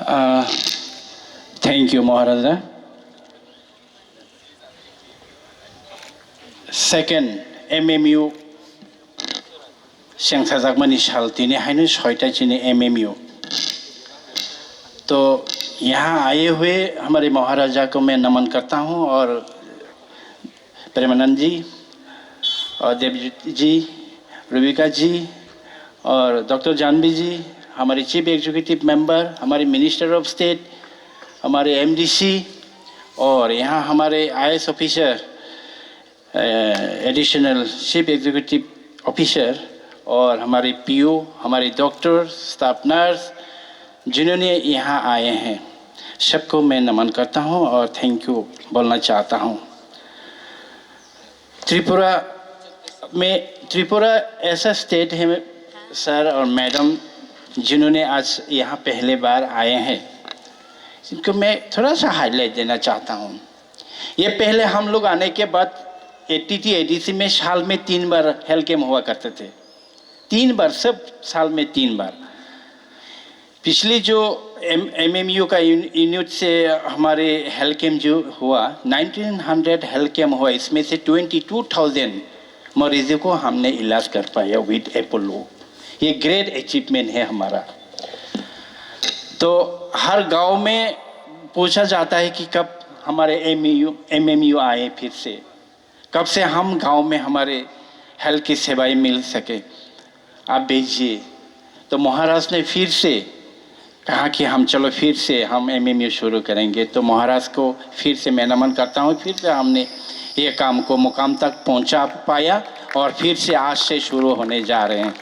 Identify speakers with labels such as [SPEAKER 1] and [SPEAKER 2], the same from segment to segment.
[SPEAKER 1] Thank you, Maharaja. Second, MMU Shangthazakmani Shaltine Hainu Shoitachine MMU. तो यहाँ आए हुए हमारे महाराजा को मैं नमन करता हूँ और प्रेमानंद जी और देवजीत जी, रूबिका जी और डॉक्टर जानवी जी, हमारे चीफ एग्जीक्यूटिव मेंबर, हमारे मिनिस्टर ऑफ स्टेट, हमारे एमडीसी और यहाँ हमारे IAS officer, additional chief executive officer और हमारे पीओ, हमारे डॉक्टर, स्टाफ नर्स जिन्होंने यहाँ आए हैं, सबको मैं नमन करता हूँ और थैंक यू बोलना चाहता हूँ। त्रिपुरा ऐसा स्टेट है सर और मैडम जिन्होंने आज यहाँ पहले बार आए हैं, इनको मैं थोड़ा सा हाईलाइट देना चाहता हूँ। ये पहले हम लोग आने के बाद एटीटी एडीसी में साल में 3 बार हेल्थ कैम्प हुआ करते थे, 3 बार, सब साल में 3 बार। पिछली जो एमएमयू का यूनिट से हमारे हेल्थ कैम्प जो हुआ 1900 हेल्थ कैम्प हुआ, इसमें से 22,000 मरीजों को हमने इलाज कर पाया विद अपोलो। ये ग्रेट अचीवमेंट है हमारा। तो हर गांव में पूछा जाता है कि कब हमारे एमएमयू आए फिर से, कब से हम गांव में हमारे हेल्थ की सेवाएं मिल सके, आप भेजिए। तो महाराज ने फिर से कहा कि हम चलो फिर से हम एमएमयू शुरू करेंगे। तो महाराज को फिर से मैं नमन करता हूँ, फिर से हमने ये काम को मुकाम तक पहुँचा पाया और फिर से आज से शुरू होने जा रहे हैं।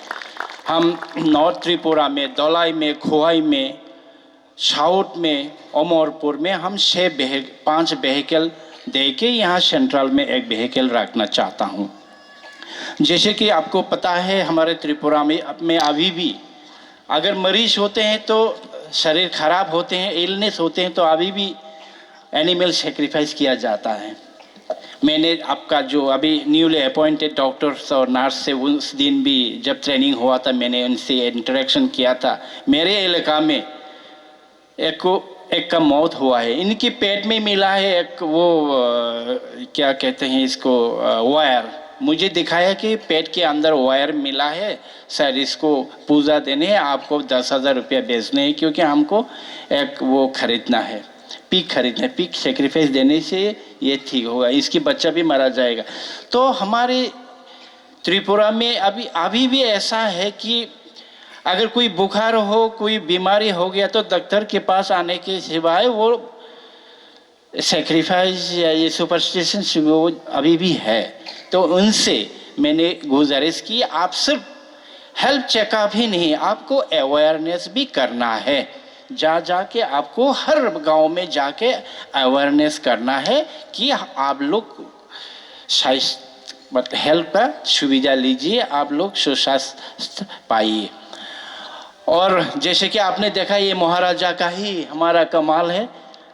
[SPEAKER 1] हम नॉर्थ त्रिपुरा में, दौलाई में, खोहाई में, साउथ में, अमरपुर में हम 5 व्हीकल दे के यहाँ सेंट्रल में 1 व्हीकल रखना चाहता हूँ। जैसे कि आपको पता है हमारे त्रिपुरा में अभी भी अगर मरीज होते हैं तो शरीर खराब होते हैं, इलनेस होते हैं, तो अभी भी एनिमल सेक्रीफाइस किया जाता है। मैंने आपका जो अभी न्यूली अपॉइंटेड डॉक्टर्स और नर्स से उस दिन भी जब ट्रेनिंग हुआ था, मैंने उनसे इंटरेक्शन किया था। मेरे इलाका में एक का मौत हुआ है, इनकी पेट में मिला है एक वो क्या कहते हैं इसको, वायर। मुझे दिखाया कि पेट के अंदर वायर मिला है, सर इसको पूजा देने हैं, आपको 10,000 रुपया बेचने हैं, क्योंकि हमको एक वो खरीदना है, पिग खरीदना है, पिग सेक्रीफाइस देने से ये ठीक होगा, इसकी बच्चा भी मारा जाएगा। तो हमारे त्रिपुरा में अभी भी ऐसा है कि अगर कोई बुखार हो, कोई बीमारी हो गया तो डॉक्टर के पास आने के सिवाय वो सेक्रीफाइस या ये सुपरस्टिशन वो अभी भी है। तो उनसे मैंने गुजारिश की, आप सिर्फ हेल्थ चेकअप ही नहीं, आपको अवेयरनेस भी करना है। जाके आपको हर गांव में जाके अवेयरनेस करना है कि आप लोग हेल्थ का सुविधा लीजिए, आप लोग सुस्वास्थ्य पाइए। और जैसे कि आपने देखा ये महाराजा का ही हमारा कमाल है।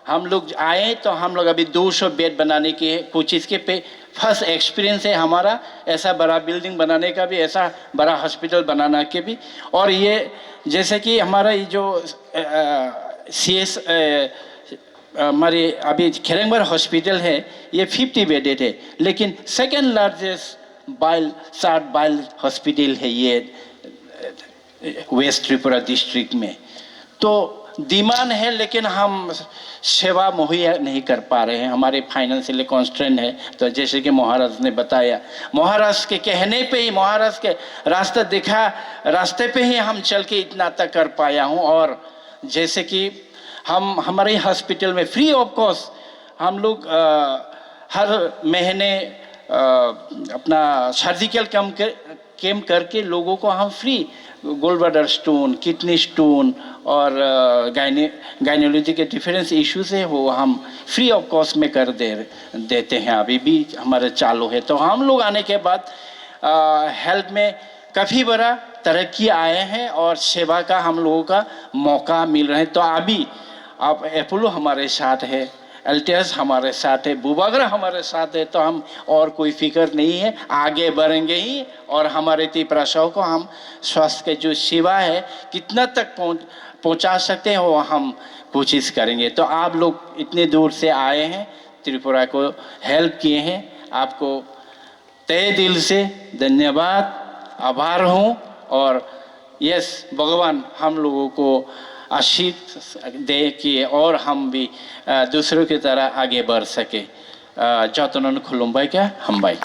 [SPEAKER 1] हम लोग आए तो हम लोग अभी 200 बेड बनाने की कुछ इसके पे फर्स्ट एक्सपीरियंस है हमारा, ऐसा बड़ा बिल्डिंग बनाने का भी, ऐसा बड़ा हॉस्पिटल बनाने के भी। और ये जैसे कि हमारा ये जो CS हमारे अभी खेरंगबर हॉस्पिटल है, ये 50 बेडेड है, लेकिन सेकेंड लार्जेस्ट बाइल हॉस्पिटल है ये वेस्ट त्रिपुरा डिस्ट्रिक्ट में। तो डिमांड है लेकिन हम सेवा मुहैया नहीं कर पा रहे हैं, हमारे फाइनेंशियली कॉन्स्ट्रेंट है। तो जैसे कि महाराज ने बताया, महाराज के कहने पे ही, महाराज के रास्ते पे ही हम चल के इतना तक कर पाया हूँ। और जैसे कि हम हमारे हॉस्पिटल में फ्री ऑफ कॉस्ट हम लोग हर महीने अपना सर्जिकल कैम्प करके लोगों को हम free gold bladder stone, kidney stone और गायनोलॉजी के डिफरेंस इश्यूज है वो हम फ्री ऑफ कॉस्ट में कर देते हैं, अभी भी हमारे चालू है। तो हम लोग आने के बाद हेल्थ में काफ़ी बड़ा तरक्की आए हैं और सेवा का हम लोगों का मौका मिल रहा है। तो अभी आप अपोलो हमारे साथ है, एल्टियस हमारे साथ है, बुबागरा हमारे साथ है, तो हम और कोई फिक्र नहीं है, आगे बढ़ेंगे ही। और हमारे त्रिपुरा को हम स्वास्थ्य के जो सेवा है कितना तक पहुंचा सकते हैं वो हम कोशिश करेंगे। तो आप लोग इतने दूर से आए हैं, त्रिपुरा को हेल्प किए हैं, आपको तहे दिल से धन्यवाद, आभार हूँ। और यस, भगवान हम लोगों को आशीष दे कि और हम भी दूसरों की तरह आगे बढ़ सके। जतनन खुलुमबाय क्या हम बाई।